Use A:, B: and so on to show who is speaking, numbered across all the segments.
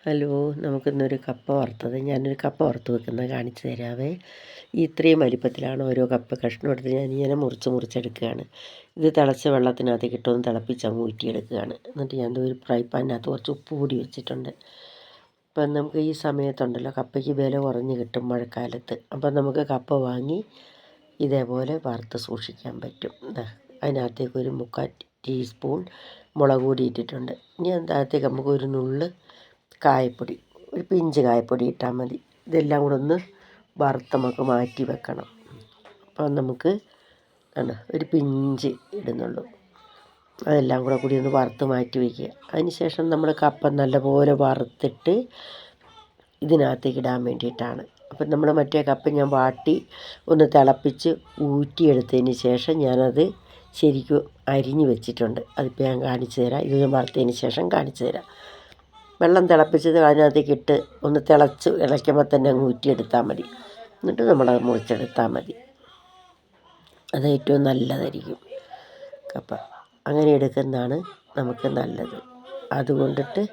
A: Hello, നമുക്കിന്നൊരു കപ്പ വറുത്തത് ഞാനൊരു കപ്പ വറുത്ത് വെക്കുന്നത് കാണിച്ചു തരാവേ. ഇത്രയും വലിപ്പത്തിലാണ് ഓരോ കപ്പ കഷ്ണം എടുത്ത് ഞാനിങ്ങനെ മുറിച്ചെടുക്കുകയാണ്. ഇത് തിളച്ച വെള്ളത്തിനകത്തേക്ക് ഇട്ടൊന്ന് തിളപ്പിച്ച് അങ്ങ് ഊറ്റിയെടുക്കുകയാണ്. എന്നിട്ട് ഞാൻ ഒരു ഫ്രൈ പാനിനകത്ത് കുറച്ച് ഉപ്പ് കൂടി വെച്ചിട്ടുണ്ട്. അപ്പം നമുക്ക് ഈ സമയത്തുണ്ടല്ലോ കപ്പയ്ക്ക് വില കുറഞ്ഞ് കിട്ടും മഴക്കാലത്ത്. അപ്പം നമുക്ക് കപ്പ വാങ്ങി ഇതേപോലെ വറുത്ത് സൂക്ഷിക്കാൻ പറ്റും. അതിനകത്തേക്ക് ഒരു 3/4 ടീസ്പൂൺ മുളക് പൊടി ഇട്ടിട്ടുണ്ട്. ഇനി അതിനകത്തേക്ക് നമുക്ക് ഒരു നുള്ള് കായപ്പൊടി, ഒരു പിഞ്ച് കായപ്പൊടി ഇട്ടാൽ മതി. ഇതെല്ലാം കൂടെ ഒന്ന് വറുത്ത് നമുക്ക് മാറ്റി വെക്കണം. അപ്പം നമുക്ക് ഒരു പിഞ്ച് ഇടുന്നുള്ളൂ. അതെല്ലാം കൂടി ഒന്ന് വറുത്ത് മാറ്റി വയ്ക്കുക. അതിന് ശേഷം നമ്മൾ കപ്പ നല്ലപോലെ വറുത്തിട്ട് ഇതിനകത്തേക്ക് ഇടാൻ വേണ്ടിയിട്ടാണ്. അപ്പം നമ്മൾ മറ്റേ കപ്പ ഞാൻ വാട്ടി ഒന്ന് തിളപ്പിച്ച് ഊറ്റിയെടുത്തതിന് ശേഷം ഞാനത് ശരിക്കും അരിഞ്ഞ് വെച്ചിട്ടുണ്ട്. അതിപ്പോൾ ഞാൻ കാണിച്ചു തരാം. ഇത് ഞാൻ വറുത്തതിന് ശേഷം കാണിച്ചു തരാം. വെള്ളം തിളപ്പിച്ചത് അതിനകത്തേക്ക് ഇട്ട് ഒന്ന് ഇളയ്ക്കുമ്പോൾ തന്നെ അങ്ങ് ഊറ്റിയെടുത്താൽ മതി. എന്നിട്ട് നമ്മളത് മുറിച്ചെടുത്താൽ മതി. അത് ഏറ്റവും നല്ലതായിരിക്കും കപ്പ. അങ്ങനെ എടുക്കുന്നതാണ് നമുക്ക് നല്ലത്. അതുകൊണ്ടിട്ട്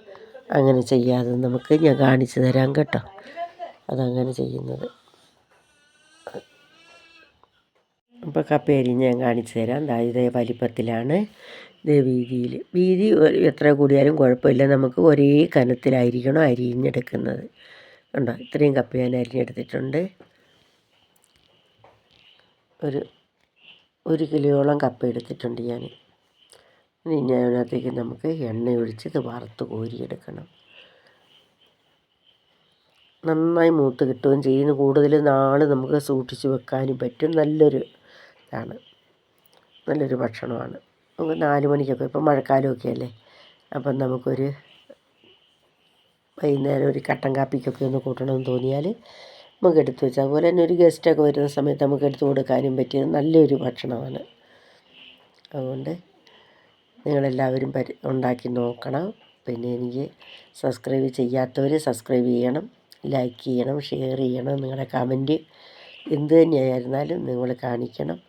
A: അങ്ങനെ ചെയ്യാതെ നമുക്ക് ഞാൻ കാണിച്ചു തരാം കേട്ടോ, അതങ്ങനെ ചെയ്യുന്നത്. അപ്പോൾ കപ്പ അരിഞ്ഞ് ഞാൻ കാണിച്ചു തരാം. ഇതേ വലിപ്പത്തിലാണ്, ഇതേ വീതി എത്ര കൂടിയാലും കുഴപ്പമില്ല. നമുക്ക് ഒരേ കനത്തിലായിരിക്കണം അരിഞ്ഞെടുക്കുന്നത്. കണ്ടോ, ഇത്രയും കപ്പ ഞാൻ അരിഞ്ഞെടുത്തിട്ടുണ്ട്. ഒരു കിലോയോളം കപ്പ എടുത്തിട്ടുണ്ട് ഞാൻ. ഇനി അതിനകത്തേക്ക് നമുക്ക് എണ്ണ ഒഴിച്ച് ഇത് വറുത്ത് കോരിയെടുക്കണം. നന്നായി മൂത്ത് കിട്ടുകയും ചെയ്യുന്നു. കൂടുതൽ നാൾ നമുക്ക് സൂക്ഷിച്ച് വെക്കാനും പറ്റും. നല്ലൊരു ഭക്ഷണമാണ്. നമുക്ക് 4 മണിക്കൊക്കെ, ഇപ്പം മഴക്കാലമൊക്കെ അല്ലേ, അപ്പം നമുക്കൊരു വൈകുന്നേരം ഒരു കട്ടൻ കാപ്പിക്കൊക്കെ ഒന്ന് കൂട്ടണമെന്ന് തോന്നിയാൽ നമുക്ക് എടുത്ത് വെച്ചാൽ, അതുപോലെ തന്നെ ഒരു ഗസ്റ്റൊക്കെ വരുന്ന സമയത്ത് നമുക്ക് എടുത്ത് കൊടുക്കാനും പറ്റിയത് നല്ലൊരു ഭക്ഷണമാണ്. അതുകൊണ്ട് നിങ്ങളെല്ലാവരും ഉണ്ടാക്കി നോക്കണം. പിന്നെ എനിക്ക് സബ്സ്ക്രൈബ് ചെയ്യാത്തവർ സബ്സ്ക്രൈബ് ചെയ്യണം, ലൈക്ക് ചെയ്യണം, ഷെയർ ചെയ്യണം. നിങ്ങളുടെ കമൻറ്റ് എന്ത് തന്നെയായിരുന്നാലും നിങ്ങൾ കാണിക്കണം.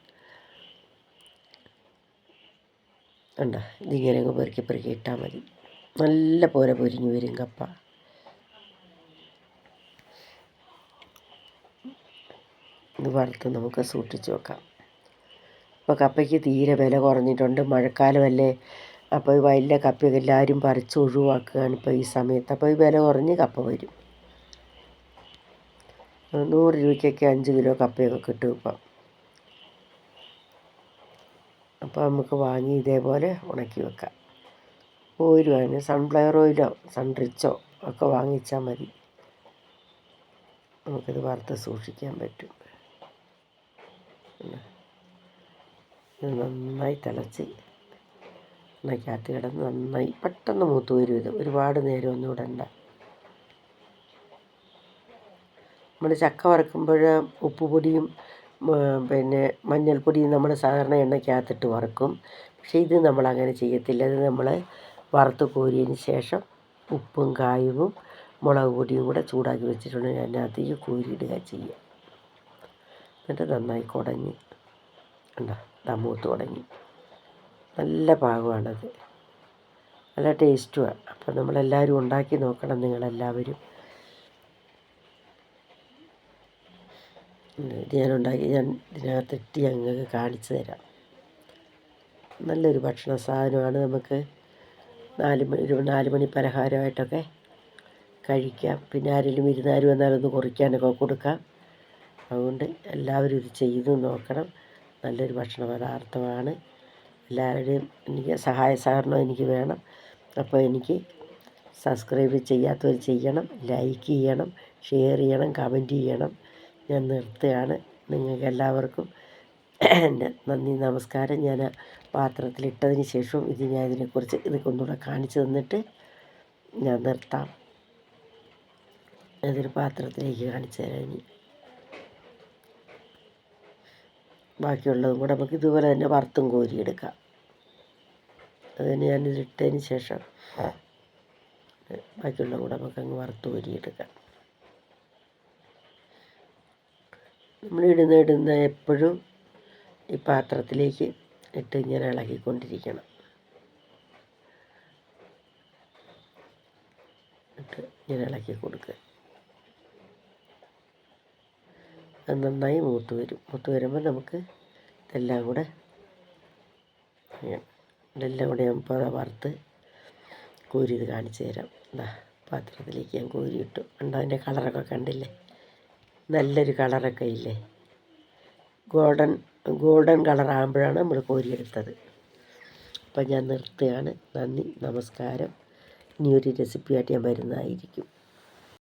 A: കണ്ടോ, ഇതിങ്ങനെ അങ്ങ് പെറുക്കി ഇട്ടാൽ മതി. നല്ല പോലെ പൊരിഞ്ഞ് വരും കപ്പ. ഇത് വറുത്ത് നമുക്ക് സൂക്ഷിച്ച് വെക്കാം. ഇപ്പോൾ കപ്പയ്ക്ക് തീരെ വില കുറഞ്ഞിട്ടുണ്ട്. മഴക്കാലമല്ലേ, അപ്പോൾ വയലിലെ കപ്പയൊക്കെ എല്ലാവരും പറിച്ച് ഒഴിവാക്കുകയാണ് ഇപ്പോൾ ഈ സമയത്ത്. അപ്പോൾ ഈ വില കുറഞ്ഞ് കപ്പ വരും. 100 രൂപയ്ക്കൊക്കെ 5 കിലോ കപ്പയൊക്കെ കിട്ടും ഇപ്പം. അപ്പോൾ നമുക്ക് വാങ്ങി ഇതേപോലെ ഉണക്കി വെക്കാം. ഓയിൽ വാങ്ങി സൺഫ്ലവർ ഓയിലോ സൺറിച്ചോ ഒക്കെ വാങ്ങിച്ചാൽ മതി. നമുക്കിത് വറുത്ത് സൂക്ഷിക്കാൻ പറ്റും. ഇത് നന്നായി തിളച്ച് എണ്ണയ്ക്കകത്ത് കിടന്ന് നന്നായി പെട്ടെന്ന് മൂത്ത് വരും. ഇത് ഒരുപാട് നേരം ഒന്നും ഇടണ്ട. നമ്മൾ ചക്ക വറുക്കുമ്പോൾ ഉപ്പുപൊടിയും പിന്നെ മഞ്ഞൾപ്പൊടിയും നമ്മൾ സാധാരണ എണ്ണയ്ക്കകത്തിട്ട് വറുക്കും. പക്ഷേ ഇത് നമ്മളങ്ങനെ ചെയ്യത്തില്ല. ഇത് നമ്മൾ വറുത്ത് കോരിയതിന് ശേഷം ഉപ്പും കായവും മുളക് പൊടിയും കൂടെ ചൂടാക്കി വെച്ചിട്ടുണ്ട്. അതിനകത്തേക്ക് കോരിയിടുക ചെയ്യുക. എന്നിട്ട് നന്നായി കുടഞ്ഞ് മൂത്ത് തുടങ്ങി. നല്ല പാകമാണത്, നല്ല ടേസ്റ്റുമാണ്. അപ്പം നമ്മളെല്ലാവരും ഉണ്ടാക്കി നോക്കണം. നിങ്ങളെല്ലാവരും ഞാൻ ഇതിനകത്തിട്ട് ഞങ്ങൾക്ക് കാണിച്ചു തരാം. നല്ലൊരു ഭക്ഷണ സാധനമാണ്. നമുക്ക് 4 മണി പലഹാരമായിട്ടൊക്കെ കഴിക്കാം. പിന്നെ ആരെങ്കിലും വിരുന്നുകാർ വന്നാലൊന്ന് കുറിക്കാനൊക്കെ കൊടുക്കാം. അതുകൊണ്ട് എല്ലാവരും ഇത് ചെയ്ത് നോക്കണം. നല്ലൊരു ഭക്ഷണ പദാർത്ഥമാണ്. എല്ലാവരുടെയും സഹായ സഹകരണം എനിക്ക് വേണം. അപ്പോൾ എനിക്ക് സബ്സ്ക്രൈബ് ചെയ്യാത്തവർ ചെയ്യണം, ലൈക്ക് ചെയ്യണം, ഷെയർ ചെയ്യണം, കമൻറ്റ് ചെയ്യണം. ഞാൻ നിർത്തുകയാണ്. നിങ്ങൾക്ക് എല്ലാവർക്കും എൻ്റെ നന്ദി, നമസ്കാരം. ഞാൻ പാത്രത്തിലിട്ടതിന് ശേഷം ഞാൻ ഇതിനെക്കുറിച്ച് ഇതൊക്കെ ഒന്നുകൂടെ കാണിച്ചു തന്നിട്ട് ഞാൻ നിർത്താം. അതൊരു പാത്രത്തിലേക്ക് കാണിച്ചു തരാം. ഇനി ബാക്കിയുള്ളതും കൂടെ നമുക്ക് ഇതുപോലെ തന്നെ വറുത്തും കോരിയെടുക്കാം. അതിന് ഞാനിതിട്ടതിന് ശേഷം ബാക്കിയുള്ളതും കൂടെ നമുക്കങ്ങ് വറുത്ത് കോരിയെടുക്കാം. നമ്മളിടുന്ന എപ്പോഴും ഈ പാത്രത്തിലേക്ക് ഇട്ട് ഇങ്ങനെ ഇളകിക്കൊണ്ടിരിക്കണം. ഇങ്ങനെ ഇളക്കി കൊടുക്കുക. അത് നന്നായി മൂത്ത് വരും. മൂത്ത് വരുമ്പോൾ നമുക്ക് ഇതെല്ലാം കൂടെ ഞാൻ ഇപ്പോൾ വറുത്ത് കോരി ഇത് കാണിച്ചു തരാം. പാത്രത്തിലേക്ക് ഞാൻ കോരിയിട്ടു. കണ്ടോ അതിൻ്റെ കളറൊക്കെ കണ്ടില്ലേ? നല്ലൊരു കളറൊക്കെ ഇല്ലേ? ഗോൾഡൻ കളറാകുമ്പോഴാണ് നമ്മൾ കോരിയെടുത്തത്. അപ്പം ഞാൻ നിർത്തുകയാണ്. നന്ദി, നമസ്കാരം. ഇനിയൊരു റെസിപ്പിയായിട്ട് ഞാൻ വരുന്നതായിരിക്കും.